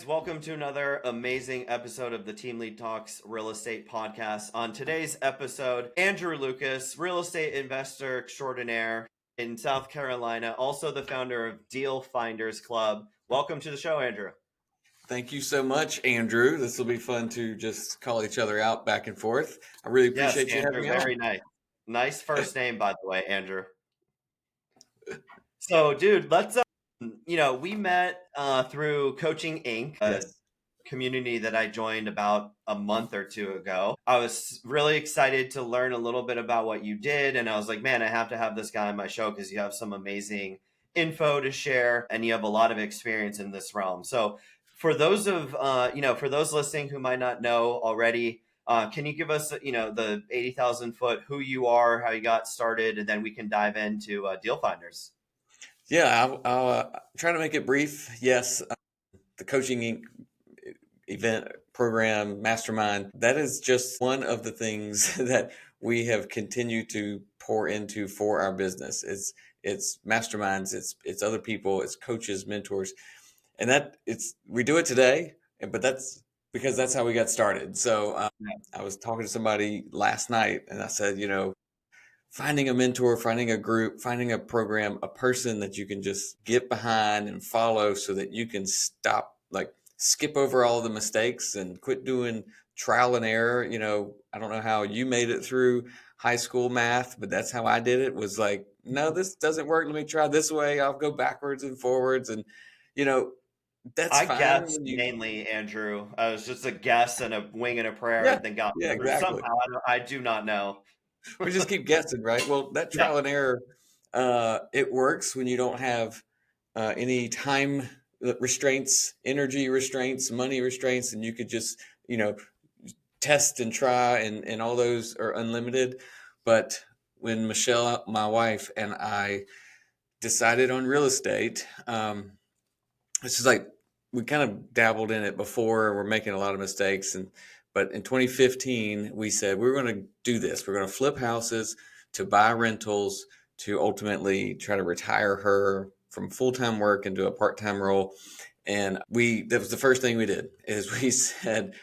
welcome to another amazing episode of the Team Lead Talks Real Estate Podcast. On today's episode, Andrew Lucas, real estate investor extraordinaire in South Carolina, also the founder of Deal Finders Club. Welcome to the show, Andrew. Thank you so much, Andrew. This will be fun to just call each other out back and forth. I really appreciate you having me on. Very nice. Nice first name, by the way, Andrew. So, dude, let's we met through Coaching Inc., a community that I joined about a month or two ago. I was really excited to learn a little bit about what you did. And I was like, man, I have to have this guy on my show because you have some amazing info to share and you have a lot of experience in this realm. So for those for those listening who might not know already, can you give us, the 80,000 foot, who you are, how you got started, and then we can dive into Deal Finders. Yeah, I'll try to make it brief. Yes, the Coaching Inc. event program mastermind, that is just one of the things that we have continued to pour into for our business. It's masterminds, it's other people, it's coaches, mentors, and we do it today, but that's because that's how we got started. So I was talking to somebody last night and I said, finding a mentor, finding a group, finding a program, a person that you can just get behind and follow so that you can skip over all the mistakes and quit doing trial and error. I don't know how you made it through high school math, but that's how I did it. Was like, no, this doesn't work. Let me try this way. I'll go backwards and forwards. And, that's fine. I guessed mainly, Andrew. I was just a guess and a wing and a prayer and then got exactly. Somehow, I do not know. We just keep guessing, right? Well, that trial and error, it works when you don't have any time restraints, energy restraints, money restraints, and you could just, test and try, and all those are unlimited. But when Michelle, my wife, and I decided on real estate, it's just like we kind of dabbled in it before. We're making a lot of mistakes, but in 2015, we said we're going to do this. We're going to flip houses to buy rentals to ultimately try to retire her from full-time work into a part-time role. And that was the first thing we did is we said,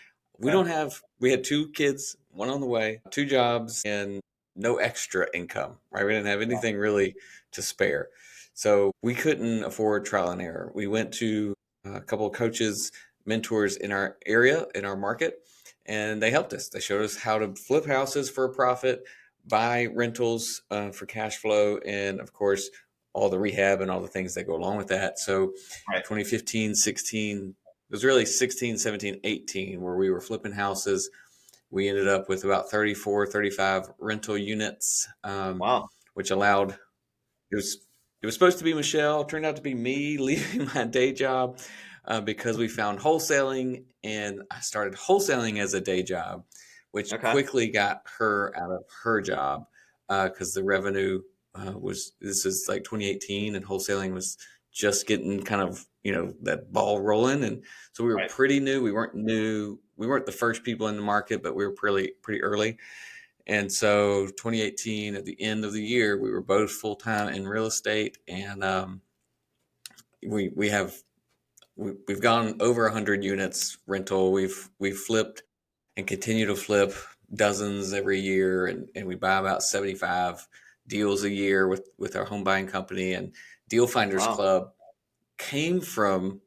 we had 2 kids, 1 on the way, 2 jobs, and no extra income, right? We didn't have anything really to spare. So we couldn't afford trial and error. We went to a couple of coaches, mentors in our area, in our market, and they helped us. They showed us how to flip houses for a profit, buy rentals for cash flow, and of course, all the rehab and all the things that go along with that. So 2015, 16, it was really 16, 17, 18 where we were flipping houses. We ended up with about 34, 35 rental units, which allowed, it was supposed to be Michelle, turned out to be me leaving my day job because we found wholesaling, and I started wholesaling as a day job, which quickly got her out of her job because the revenue this is like 2018, and wholesaling was just getting kind of, that ball rolling. And so we were pretty new. We weren't new. We weren't the first people in the market, but we were pretty early. And so 2018, at the end of the year, we were both full-time in real estate, and we've gone over 100 units rental. We've flipped and continue to flip dozens every year, and we buy about 75 deals a year with our home buying company. And Deal Finders Club came from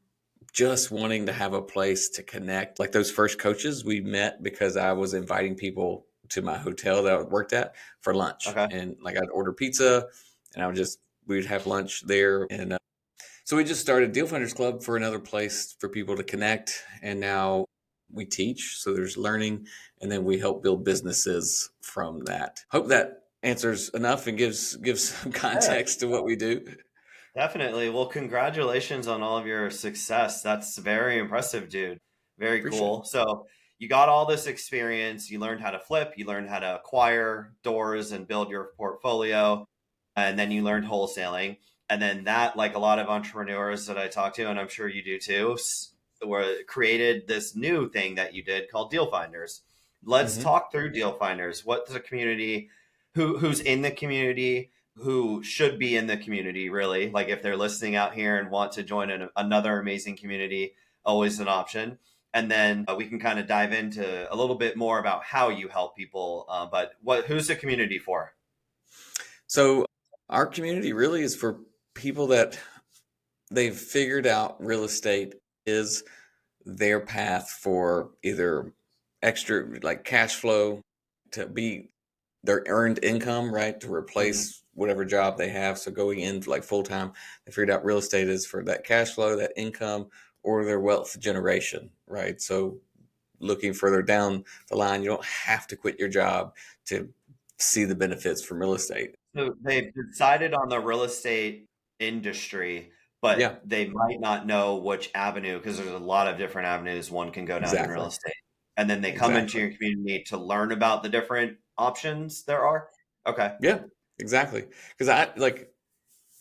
just wanting to have a place to connect. Like those first coaches we met because I was inviting people to my hotel that I worked at for lunch. And like I'd order pizza and we'd have lunch there. And so we just started Deal Finders Club for another place for people to connect. And now we teach. So there's learning, and then we help build businesses from that. Hope that answers enough and gives some context to what we do. Definitely. Well, congratulations on all of your success. That's very impressive, dude. Very cool. So you got all this experience. You learned how to flip. You learned how to acquire doors and build your portfolio. And then you learned wholesaling. And then that, like a lot of entrepreneurs that I talk to, and I'm sure you do too, created this new thing that you did called Deal Finders. Let's talk through Deal Finders. What's the community? Who's in the community? Who should be in the community, really? Like if they're listening out here and want to join another amazing community, always an option. And then we can kind of dive into a little bit more about how you help people. But who's the community for? So our community really is for people that they've figured out real estate is their path for either extra like cash flow to be their earned income, right? To Hmm. replace whatever job they have. So going into like full time, they figured out real estate is for that cash flow, that income, or their wealth generation, right? So looking further down the line, you don't have to quit your job to see the benefits from real estate. So they've decided on the real estate industry, but Yeah, they might not know which avenue because there's a lot of different avenues one can go down in real exactly. estate. And then they come into Exactly. your community to learn about the different options there are. Okay. Yeah, exactly. Because I like,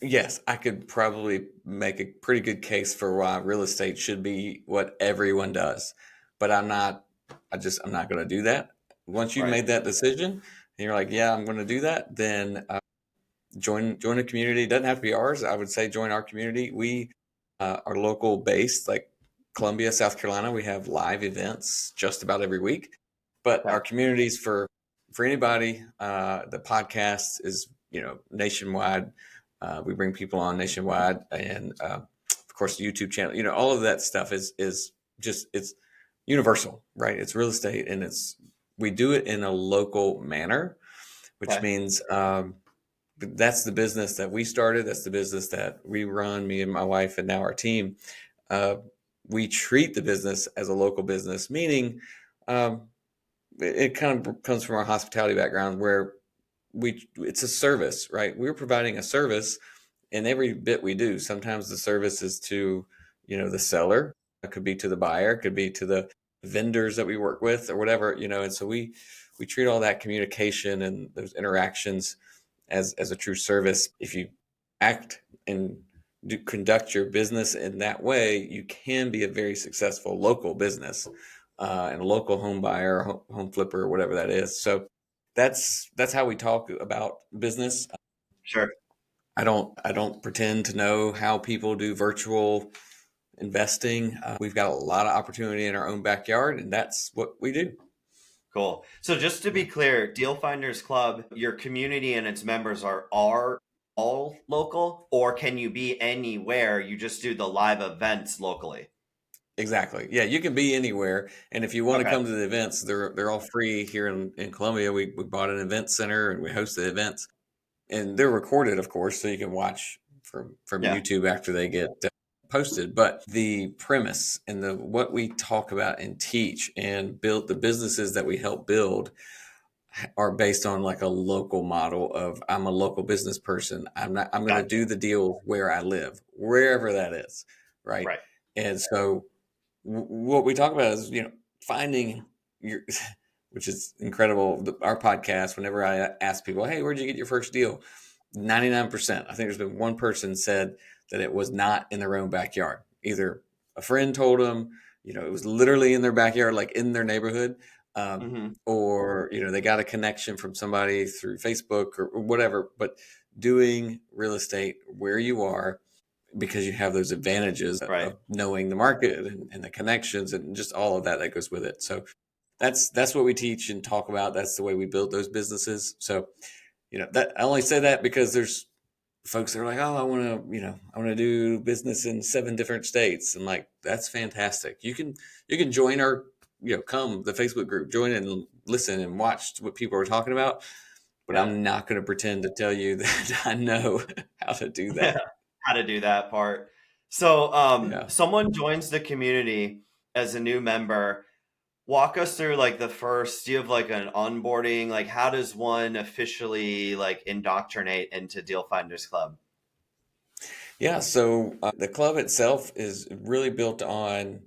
yes, I could probably make a pretty good case for why real estate should be what everyone does, but I'm not going to do that. Once you've Right. made that decision and you're like, yeah, I'm going to do that, then join a community. It doesn't have to be ours. I would say join our community. We are local based, like Columbia, South Carolina. We have live events just about every week, but Okay. our communities for anybody. The podcast is nationwide. We bring people on nationwide, and of course, the YouTube channel. All of that stuff is just it's universal, right? It's real estate, and we do it in a local manner, which Okay. means that's the business that we started. That's the business that we run, me and my wife, and now our team. Uh, we treat the business as a local business, meaning um, it kind of comes from our hospitality background where it's a service, right? We're providing a service in every bit we do. Sometimes the service is to, the seller. It could be to the buyer. It could be to the vendors that we work with or whatever, and so we treat all that communication and those interactions as a true service. If you act and conduct your business in that way, you can be a very successful local business and a local home buyer, home flipper, or whatever that is. So that's how we talk about business. Sure. I don't pretend to know how people do virtual investing. We've got a lot of opportunity in our own backyard, and that's what we do. Cool. So just to Yeah. be clear, Deal Finders Club, your community and its members are all local, or can you be anywhere? You just do the live events locally. Exactly. Yeah, you can be anywhere, and if you want to Okay. come to the events, they're all free here in Columbia. We bought an event center and we host the events, and they're recorded, of course, so you can watch from Yeah. YouTube after they get posted. But the premise and the what we talk about and teach and build the businesses that we help build are based on like a local model of I'm a local business person. I'm going to Gotcha. do the deal where I live, wherever that is, right? Right. And so what we talk about is finding your which is incredible. Our podcast, whenever I ask people, hey, where'd you get your first deal, 99%, I think there's been one person said that it was not in their own backyard. Either a friend told them, it was literally in their backyard, like in their neighborhood, um, Hmm. or they got a connection from somebody through Facebook or whatever. But doing real estate where you are, because you have those advantages Right. of knowing the market and the connections and just all of that goes with it. So that's what we teach and talk about. That's the way we build those businesses. So that I only say that because there's folks that are like, oh, I want to do business in 7 different states. I'm like, that's fantastic. You can join our come the Facebook group, join and listen and watch what people are talking about. But Yeah. I'm not going to pretend to tell you that I know how to do that. How to do that part. So, Yeah. someone joins the community as a new member. Walk us through like the first. Do you have like an onboarding? Like, how does one officially like indoctrinate into Deal Finders Club? Yeah, so the club itself is really built on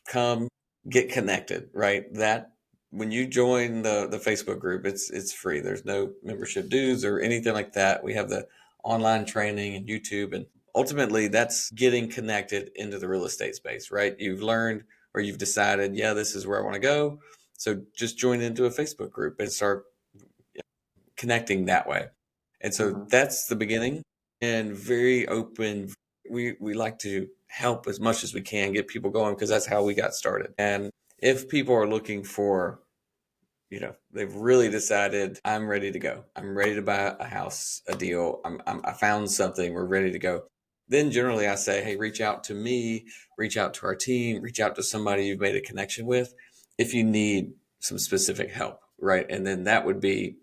come get connected, right? That when you join the Facebook group, it's free. There's no membership dues or anything like that. We have the online training and YouTube, and ultimately that's getting connected into the real estate space, right? You've learned or you've decided, yeah, this is where I want to go. So just join into a Facebook group and start connecting that way. And so Hmm. that's the beginning and very open. We like to help as much as we can, get people going, because that's how we got started. And if people are looking for, they've really decided, I'm ready to go, I'm ready to buy a house, a deal, I found something, we're ready to go, then generally I say, hey, reach out to me, reach out to our team, reach out to somebody you've made a connection with if you need some specific help, right? And then that would be,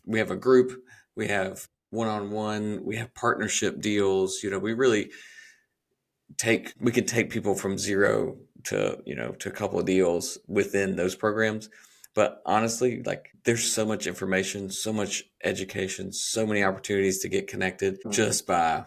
we have a group, we have one-on-one, we have partnership deals. We can take people from zero to, to a couple of deals within those programs. But honestly, like, there's so much information, so much education, so many opportunities to get connected just by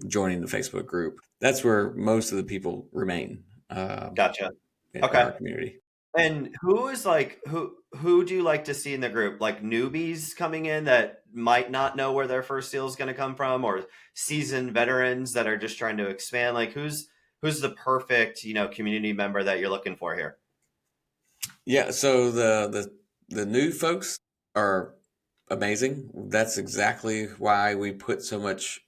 joining the Facebook group. That's where most of the people remain, Gotcha. in Okay. our community. And who is like who do you like to see in the group? Like newbies coming in that might not know where their first deal is going to come from, or seasoned veterans that are just trying to expand? Like who's the perfect, community member that you're looking for here? Yeah, so the new folks are amazing. That's exactly why we put so much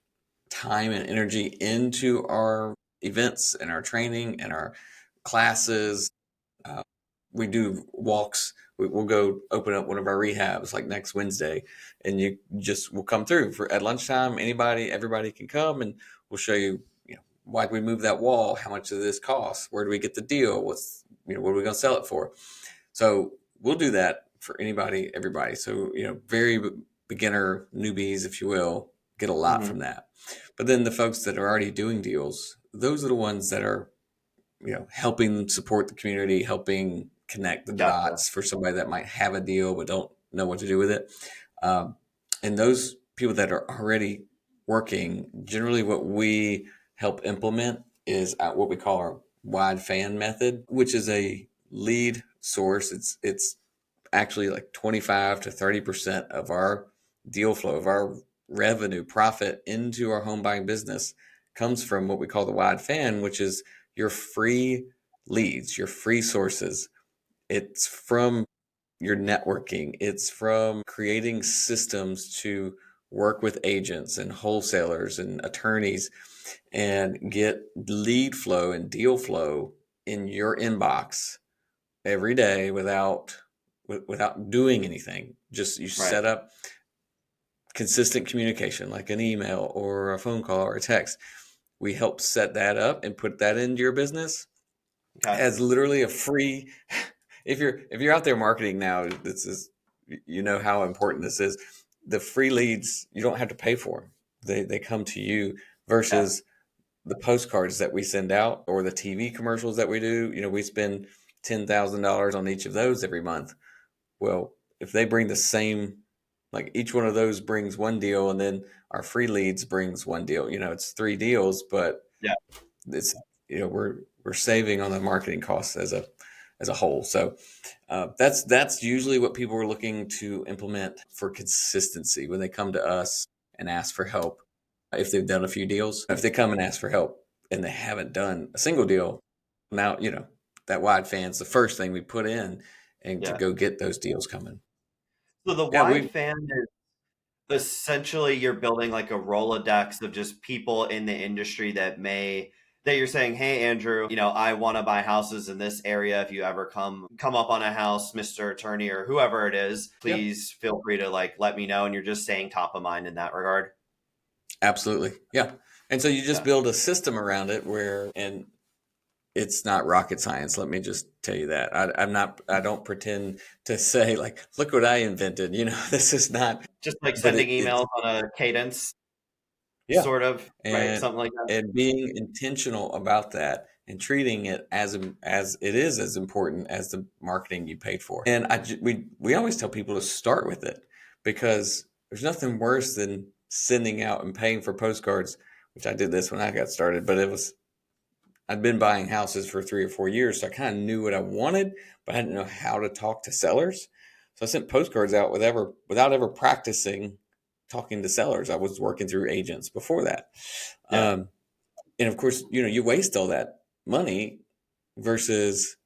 time and energy into our events and our training and our classes. Uh, we do walks. We'll go open up one of our rehabs like next Wednesday, and you just will come through for at lunchtime. Everybody can come, and we'll show you, why do we move that wall? How much does this cost? Where do we get the deal? What are we going to sell it for? So we'll do that for anybody, everybody. So, very beginner newbies, if you will, get a lot Hmm. from that. But then the folks that are already doing deals, those are the ones that are, helping support the community, helping connect the Gotcha. dots for somebody that might have a deal but don't know what to do with it. Um, and those people that are already working, generally what we help implement is what we call our wide fan method, which is a lead source. It's actually like 25 to 30% of our deal flow, of our revenue profit into our home buying business, comes from what we call the wide fan, which is your free leads, your free sources. It's from your networking, it's from creating systems to work with agents and wholesalers and attorneys and get lead flow and deal flow in your inbox every day without doing anything. Just you Right. set up consistent communication like an email or a phone call or a text. We help set that up and put that into your business Okay. as literally a free. If you're out there marketing now, this is, how important this is. The free leads, you don't have to pay for them. They come to you, Yeah. versus the postcards that we send out or the TV commercials that we do. We spend $10,000 on each of those every month. Well, if they bring the same, like each one of those brings one deal, and then our free leads brings one deal. It's three deals, but Yeah. it's, we're saving on the marketing costs as a whole. So that's usually what people are looking to implement for consistency when they come to us and ask for help. If they've done a few deals, if they come and ask for help and they haven't done a single deal, now that wide fan's the first thing we put in, and to Yeah. go get those deals coming. So the Yeah, wide we fan is essentially you're building like a Rolodex of just people in the industry that you're saying, hey Andrew, I want to buy houses in this area. If you ever come up on a house, Mr. Attorney or whoever it is, yeah, please feel free to like let me know. And you're just staying top of mind in that regard. absolutely, yeah. And so you just Yeah. build a system around it where, and it's not rocket science. Let me just tell you that. I'm not. I don't pretend to say like, look what I invented. This is not. Just like But sending it's, emails on a cadence, yeah, sort of, right? and Something like that. being intentional about that and treating it as it is as important as the marketing you paid for. And we always tell people to start with it, because there's nothing worse than sending out and paying for postcards. Which I did this when I got started, but I'd been buying houses for 3 or 4 years, so I kind of knew what I wanted, but I didn't know how to talk to sellers. So I sent postcards out without ever practicing talking to sellers. I was working through agents before that. Yeah. Um, and of course, you waste all that money versus,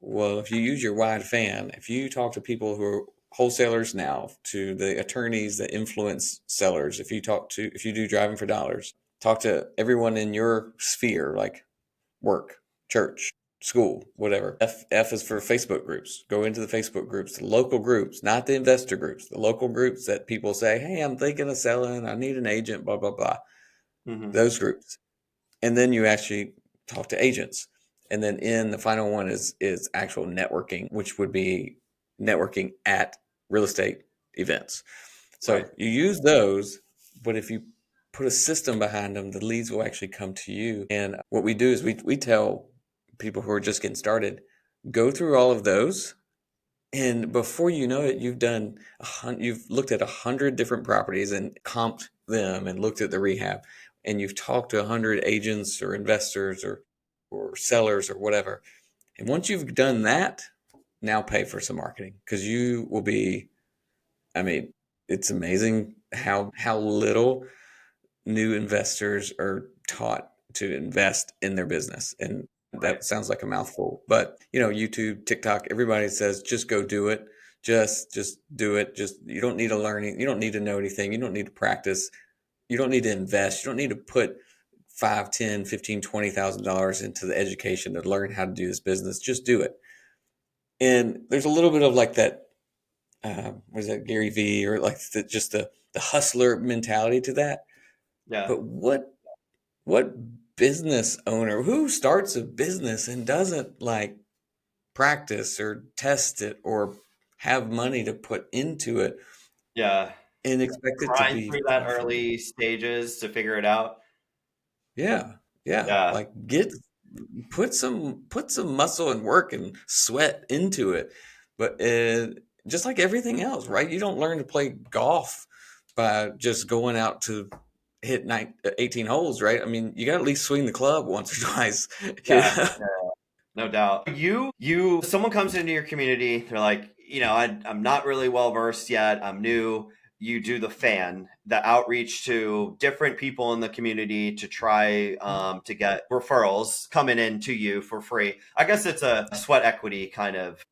well, if you use your wide fan, if you talk to people who are wholesalers now, to the attorneys that influence sellers, if you do driving for dollars, talk to everyone in your sphere, like work, church, school, whatever. F is for Facebook groups. Go into the Facebook groups, the local groups, not the investor groups, the local groups that people say, hey, I'm thinking of selling. I need an agent, blah, blah, blah. Hmm. Those groups. And then you actually talk to agents. And then in the final one is actual networking, which would be networking at real estate events. Right. So you use those, but if you put a system behind them, the leads will actually come to you. And what we do is we tell people who are just getting started, go through all of those. And before you know it, you've looked at 100 different properties and comped them and looked at the rehab, and you've talked to 100 agents or investors or sellers or whatever. And once you've done that, now pay for some marketing because you will be, I mean, it's amazing how little new investors are taught to invest in their business. And Right. that sounds like a mouthful, but YouTube, TikTok, everybody says, just go do it. Just do it. Just, you don't need to learn, you don't need to know anything. You don't need to practice. You don't need to invest. You don't need to put 5, 10, 15, $20,000 into the education to learn how to do this business. Just do it. And there's a little bit of like that, what is that, Gary V, or like just the hustler mentality to that. Yeah. But what business owner who starts a business and doesn't like practice or test it or have money to put into it Yeah. and expect it to Grind be through that profitable? early stages to figure it out. Yeah, yeah. Yeah. Like put some muscle and work and sweat into it. But just like everything else, right? You don't learn to play golf by just going out to hit 18 holes, right? I mean, you got to at least swing the club once or twice. Yeah. No doubt. Someone comes into your community, they're like, I'm not really well versed yet. I'm new. You do the outreach to different people in the community to try to get referrals coming in to you for free. I guess it's a sweat equity kind of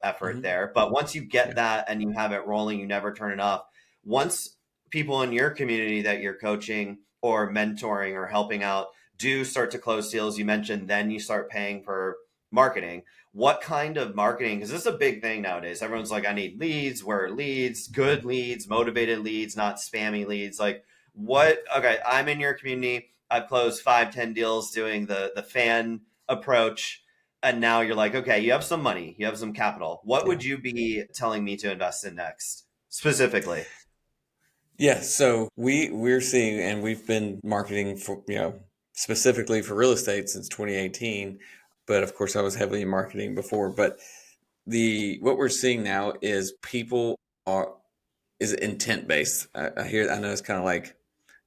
effort Mhm. there. But once you get Yeah. that and you have it rolling, you never turn it off. Once people in your community that you're coaching or mentoring or helping out do start to close deals, you mentioned then you start paying for marketing. What kind of marketing? Because this is a big thing nowadays. Everyone's like, I need leads. Where are leads? Good leads, motivated leads, not spammy leads. Like, what? Okay, I'm in your community. I've closed 5, 10 deals doing the fan approach. And now you're like, okay, you have some money, you have some capital. What Yeah. would you be telling me to invest in next, specifically? Yeah, so we're seeing, and we've been marketing for, specifically for real estate since 2018, but of course I was heavily in marketing before. But the what we're seeing now is people are is intent based. I know it's kind of like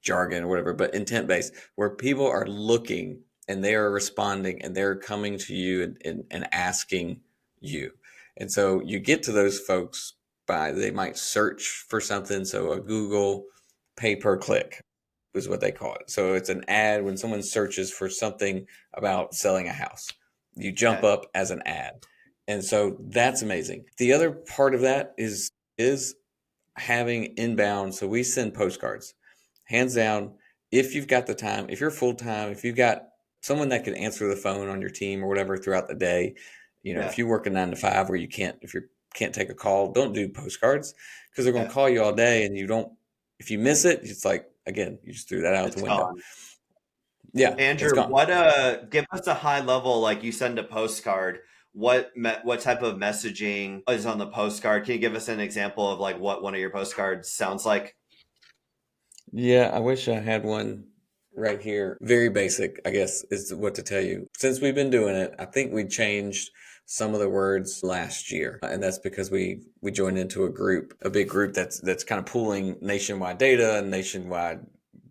jargon or whatever, but intent based, where people are looking and they are responding and they're coming to you and asking you. And so you get to those folks by they might search for something. So a Google pay per click is what they call it. So it's an ad when someone searches for something about selling a house. You jump Okay. up as an ad. And so that's amazing. The other part of that is having inbound. So we send postcards, hands down. If you've got the time, if you're full time, if you've got someone that can answer the phone on your team or whatever throughout the day, Yeah. if you work a 9 to 5 where if you can't take a call, don't do postcards because they're going to Yeah. call you all day and you don't. If you miss it, it's like again, you just threw that out the It's window. gone. Yeah, it's Andrew, gone. give us a high level, like you send a postcard. What type of messaging is on the postcard? Can you give us an example of like what one of your postcards sounds like? Yeah, I wish I had one right here. Very basic, I guess, is what to tell you. Since we've been doing it, I think we changed some of the words last year, and that's because we joined into a big group that's kind of pooling nationwide data and nationwide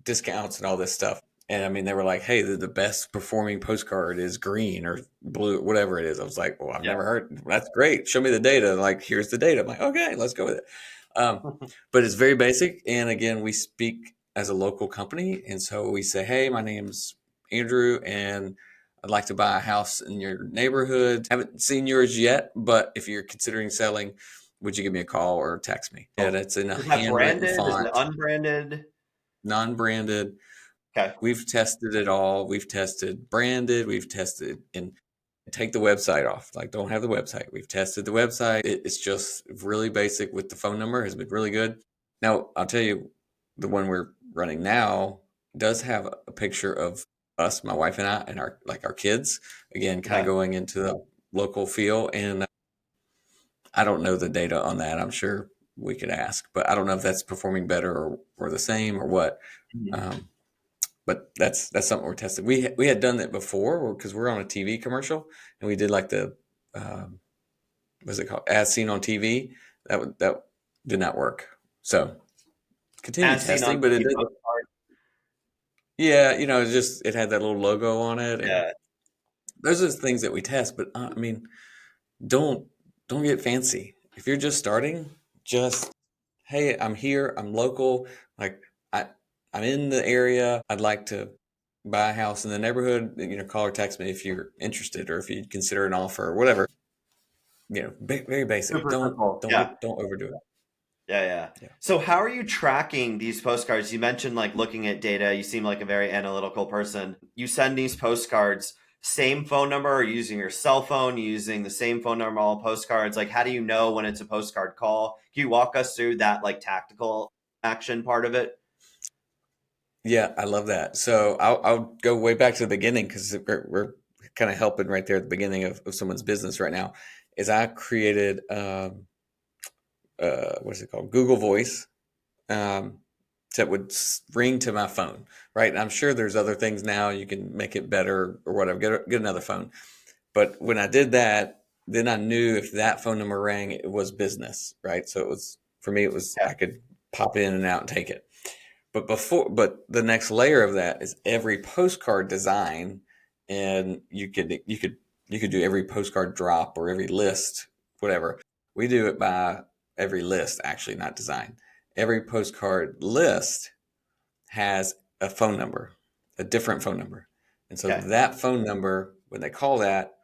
discounts and all this stuff. And I mean, they were like, "Hey, the best performing postcard is green or blue, whatever it is." I was like, "Well, I've Yeah. never heard. That's great. Show me the data." Like, here's the data. I'm like, "Okay, let's go with it." Um, but it's very basic. And again, we speak as a local company. And so we say, hey, my name's Andrew, and I'd like to buy a house in your neighborhood. Haven't seen yours yet, but if you're considering selling, would you give me a call or text me? And it's in a Is that handwritten branded? Is it font, unbranded? non branded. Okay. We've tested it all. We've tested branded. We've tested and take the website off. Like, don't have the website. We've tested the website. It's just really basic with the phone number. Has been really good. Now, I'll tell you, the one we're running now does have a picture of us, my wife and I, and our kids. Again, kind of Okay. going into the local feel. And I don't know the data on that. I'm sure we could ask, but I don't know if that's performing better or the same or what. Mhm. Um, but that's something we're testing. We had done that before because we're on a TV commercial and we did like the um, what's it called, as seen on TV. That did not work. So continue As seen on testing, but it TV did. postcard. Yeah, it had that little logo on it, and Yeah. those are the things that we test. But I mean, don't don't get fancy. If you're just starting, just hey, I'm here, I'm local, like I I'm in the area. I'd like to buy a house in the neighborhood. Call or text me if you're interested or if you consider an offer or whatever. Very basic. Super Don't simple. don't Yeah. get don't overdo it. Yeah, yeah. Yeah. So how are you tracking these postcards? You mentioned like looking at data. You seem like a very analytical person. You send these postcards, same phone number, or using your cell phone, using the same phone number, all postcards. Like, how do you know when it's a postcard call? Can you walk us through that like tactical action part of it? Yeah, I love that. So I'll go way back to the beginning because we're kind of helping right there at the beginning of someone's business right now. Is I created what is it called, Google Voice, um, that would ring to my phone, right? And I'm sure there's other things now you can make it better or whatever. Get another phone. But when I did that, then I knew if that phone number rang, it was business, right? So it was for me. It was Yeah. I could pop in and out and take it. But the next layer of that is every postcard design, and you could do every postcard drop or every list, whatever. We do it by every list, actually, not design. Every postcard list has a phone number, a different phone number. And so Okay. that phone number, when they call that,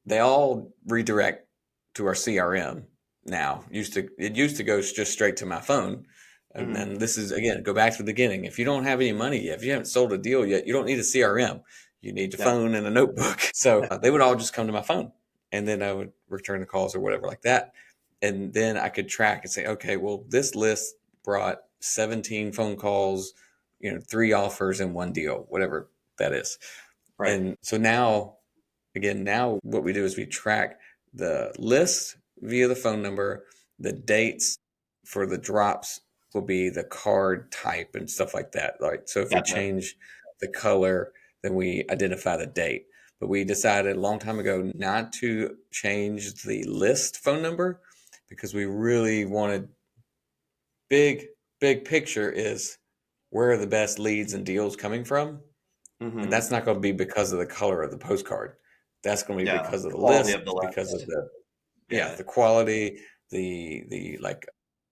they all redirect to our CRM now. It used to go just straight to my phone. And Hmm. then this is again, go back to the beginning. If you don't have any money yet, if you haven't sold a deal yet, you don't need a CRM. You need a Yeah. phone and a notebook. So they would all just come to my phone, and then I would return the calls or whatever like that. And then I could track and say, okay, well, this list brought 17 phone calls, three offers and one deal, whatever that is. Right. And so now what we do is we track the list via the phone number, the dates for the drops will be the card type and stuff like that. Like, so if we Gotcha. change the color, then we identify the date. But we decided a long time ago not to change the list phone number because we really wanted big, big picture is where are the best leads and deals coming from? And Hmm. that's not going to be because of the color of the postcard. That's going to be Yeah. because of The the quality list, of the because of list. Yeah. the quality, the like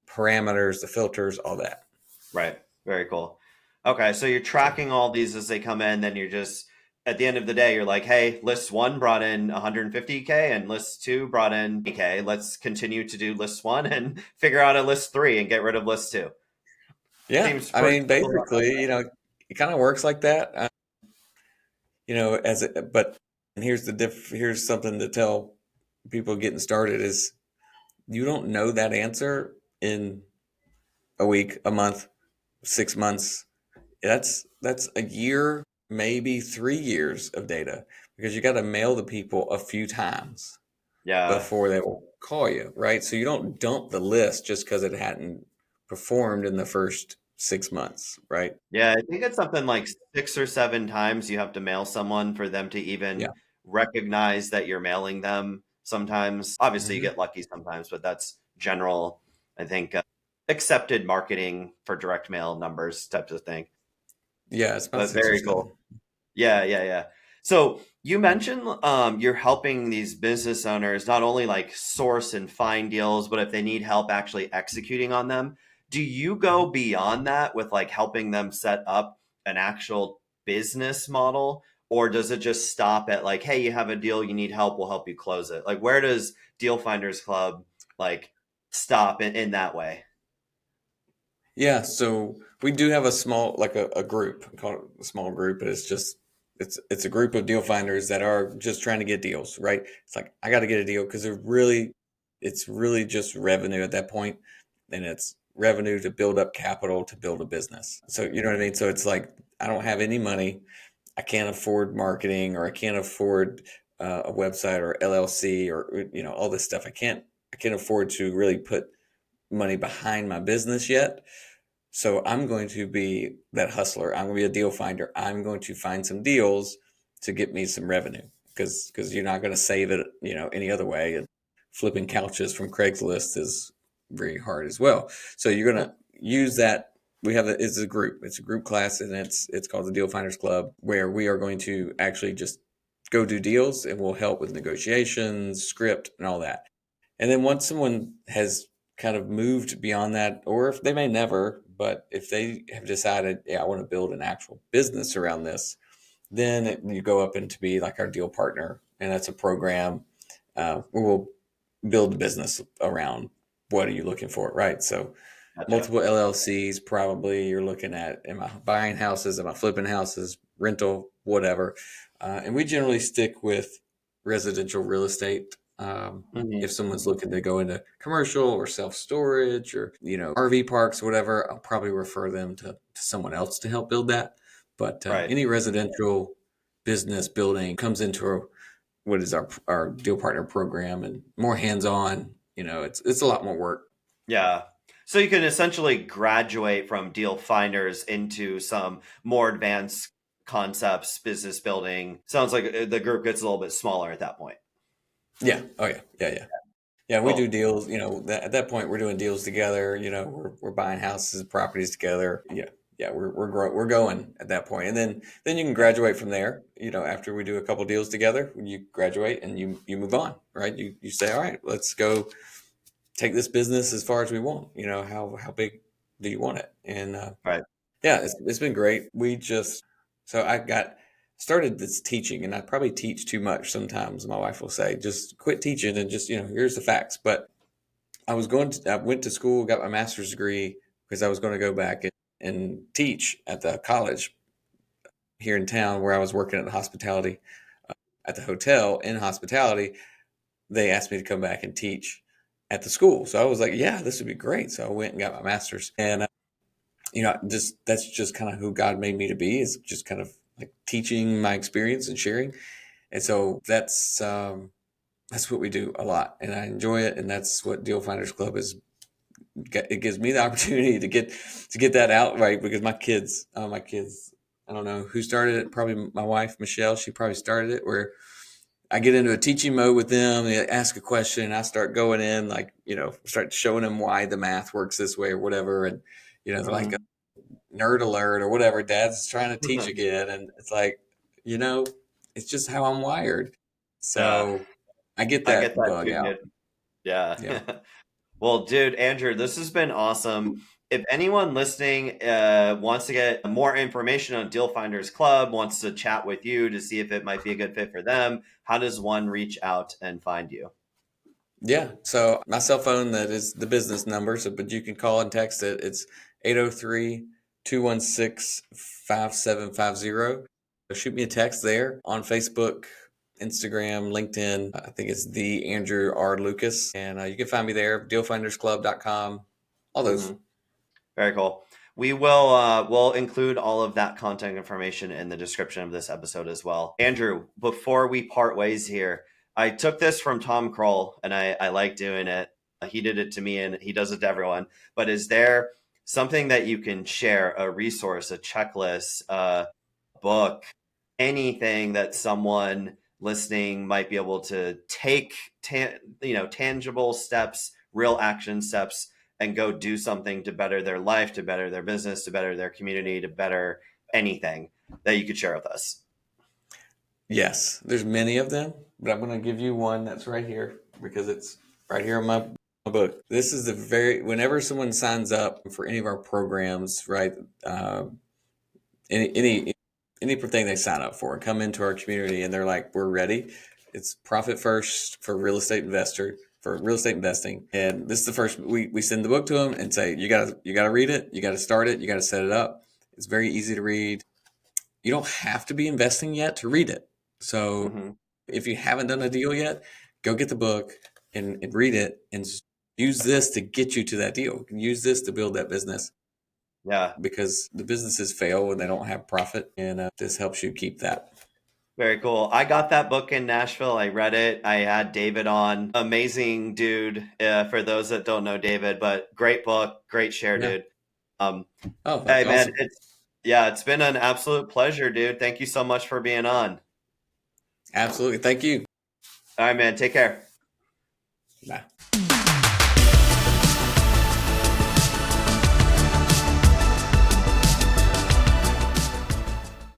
parameters, the filters, all that. Right. Very cool. Okay, so you're So tracking all these as they come in, then you're just at the end of the day, you're like, hey, list one brought in 150K and list two brought in K. Let's continue to do list one and figure out a list three and get rid of list two. yeah, Seems I pretty mean, simple. basically, it kind of works like that. But and here's something to tell people getting started is you don't know that answer in a week, a month, 6 months. That's a year, maybe 3 years of data because you got to mail the people a few times Yeah. before they will call you, right? So you don't dump the list just because it hadn't performed in the first 6 months, right? Yeah, I think it's something like 6 or 7 times you have to mail someone for them to Yeah. even recognize that you're mailing them. Sometimes, obviously, you Hmm. get lucky sometimes, but that's general, I think, accepted marketing for direct mail numbers types of thing. Yeah, it's about But six or very cool. seven. Yeah, yeah, yeah. So you mentioned you're helping these business owners not only like source and find deals, but if they need help actually executing on them, do you Mhm. go beyond that with like helping them set up an actual business model? Or does it just stop at like, hey, you have a deal, you need help, we'll help you close it? Like, where does Deal Finders Club like stop in that way? Yeah, so we do have a small, like a group, I call it a small group, but it's a group of deal finders that are just trying to get deals, right? It's like I got to get a deal because it's really just revenue at that point, and it's revenue to build up capital to build a business. So you know what I mean? So it's like I don't have any money, I can't afford marketing, or I can't afford a website or LLC, or all this stuff. I can't afford to really put money behind my business yet. So I'm going to be that hustler. I'm going to be a deal finder. I'm going to find some deals to get me some revenue, because you're not going to save it, any other way. And flipping couches from Craigslist is very hard as well. So you're going to use that. It's a group. It's a group class, and it's called the Deal Finders Club, where we are going to actually just go do deals, and we'll help with negotiations, script, and all that. And then once someone has kind of moved beyond that, or if they may never, but if they have decided, yeah, I want to build an actual business around this, then you go up into be like our deal partner. And that's a program where we'll build a business around what are you looking for, right? So Gotcha. multiple LLCs, probably you're looking at, am I buying houses? Am I flipping houses? Rental, whatever. And we generally stick with residential real estate. Hmm. If someone's looking to go into commercial or self storage or, RV parks, whatever, I'll probably refer them to someone else to help build that. But Right. any residential business building comes into what is our deal partner program, and more hands on. It's a lot more work. Yeah. So you can essentially graduate from deal finders into some more advanced concepts, business building. Sounds like the group gets a little bit smaller at that point. Yeah. Oh yeah. Yeah. Yeah. Yeah, we do Cool. deals. At that point, we're doing deals together. We're buying houses, properties together. Yeah, yeah, we're going at that point, and then you can Yeah. graduate from there. After we do a couple deals together, you graduate and you move on, right? You say, all right, let's go take this business as far as we want. How big do you want it? And Right. yeah, it's been great. So I got started this teaching, and I probably teach too much sometimes. My wife will say, just quit teaching and just, here's the facts. But I went to school, got my master's degree because I was going to go back and teach at the college here in town where I was working at the hospitality, at the hotel in hospitality. They asked me to come back and teach at the school. So I was like, yeah, this would be great. So I went and got my master's, and just that's just kind of who God made me to be, is just kind of like teaching my experience and sharing. And so that's what we do a lot, and I enjoy it. And that's what Deal Finders Club is. It gives me the opportunity to get that out, right, because my kids, I don't know who started it. Probably my wife Michelle. She probably started it, where I get into a teaching mode with them. They ask a question, and I start going in, like, start showing them why the math works this way or whatever. And they're like, Mhm. nerd alert or whatever. Dad's trying to teach again, and it's like, you know, it's just how I'm wired. Yeah. So I get I get that that bug too, out. dude. Yeah. Yeah, Well, dude, Andrew, this has been awesome. If anyone listening wants to get more information on Deal Finders Club, wants to chat with you to see if it might be a good fit for them, how does one reach out and find you? yeah. So my cell phone, that is the business number. So, but you can call and text it. It's 803-216-5750. So shoot me a text there on Facebook, Instagram, LinkedIn. I think it's the Andrew R. Lucas. And you can find me there, dealfindersclub.com, all those. Hmm. Very cool. We'll include all of that contact information in the description of this episode as well. Andrew, before we part ways here, I took this from Tom Kroll and I like doing it. He did it to me and he does it to everyone. But is there something that you can share, a resource, a checklist, a book, anything that someone listening might be able to take, tangible steps, real action steps, and go do something to better their life, to better their business, to better their community, to better anything that you could share with us? Yes, there's many of them, but I'm going to give you one that's right here because it's right here in my book. This is whenever someone signs up for any of our programs, right? Any anything they sign up for, and come into our community, and they're like, we're ready. It's profit first for real estate investor. for real estate investing. And this is the first, we send the book to them and say, you gotta read it. You gotta start it. You gotta set it up. It's very easy to read. You don't have to be investing yet to read it. So Hmm. if you haven't done a deal yet, go get the book and read it and use this to get you to that deal. Use this to build that business Yeah. because the businesses fail when they don't have profit. And this helps you keep that. Very cool. I got that book in Nashville. I read it. I had David on. Amazing dude. For those that don't know David, but great book, great share, Yeah. dude. Um, Oh, hey that's man, awesome. it's been an absolute pleasure, dude. Thank you so much for being on. Absolutely. Thank you. All right, man. Take care. Bye.